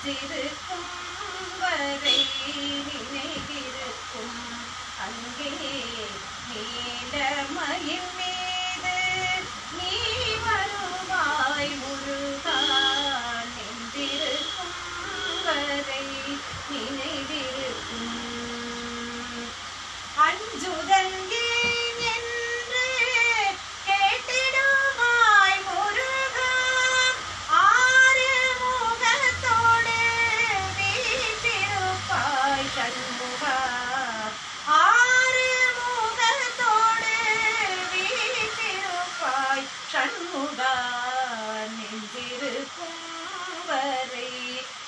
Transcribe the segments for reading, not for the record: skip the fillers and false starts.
நெஞ்சிருக்கும் வரை நினைவிருக்கும் அங்கே நீலமயில் மீது நீ வருவாய் முருகா நெஞ்சிருக்கும் வரை நினைவிருக்கும் அஞ்சுதல் ஏன் என்று கேட்டிடுவாய் முருகா ஆறு முகத்தோடு வீற்றிருப்பாய் சண்முகா ஆறு முகத்தோடு வீற்றிருப்பாய் சண்முகா நெஞ்சிருக்கும் வரை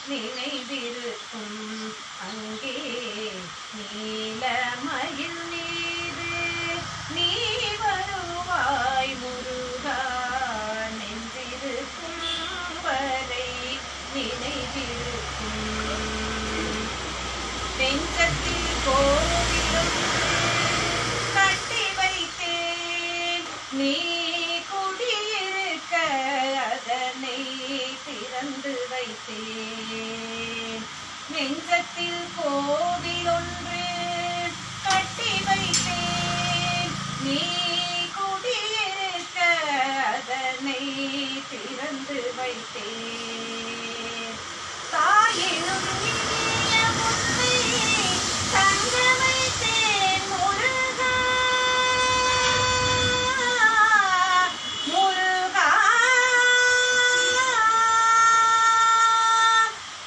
நினைவிருக்கும் அங்கே நீலமயில் மீது நீ வருவாய் முருகா நெஞ்சிருக்கும் வரை நினைவிருக்கும் நெஞ்சத்தில் கோவிலும் கட்டி வைத்தேன் நீ குடியிருக்க அதனை திறந்து வைத்தேன் நெஞ்சத்தில் கோவில் ஒன்று கட்டி வைத்தேன் நீ குடியிருக்க அதனை திறந்து வைத்தேன் தாயினும் இனிய முத்தை தங்க வைத்தேன் முருகா முருகா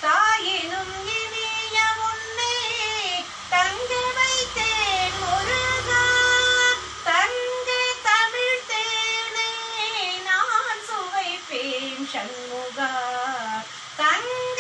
தாயினும் இனிய முன்னை தங்க வைத்தேன் முருகா தங்க தமிழ் தேனை நான் சுவைப்பேன் சண்முகா தங்க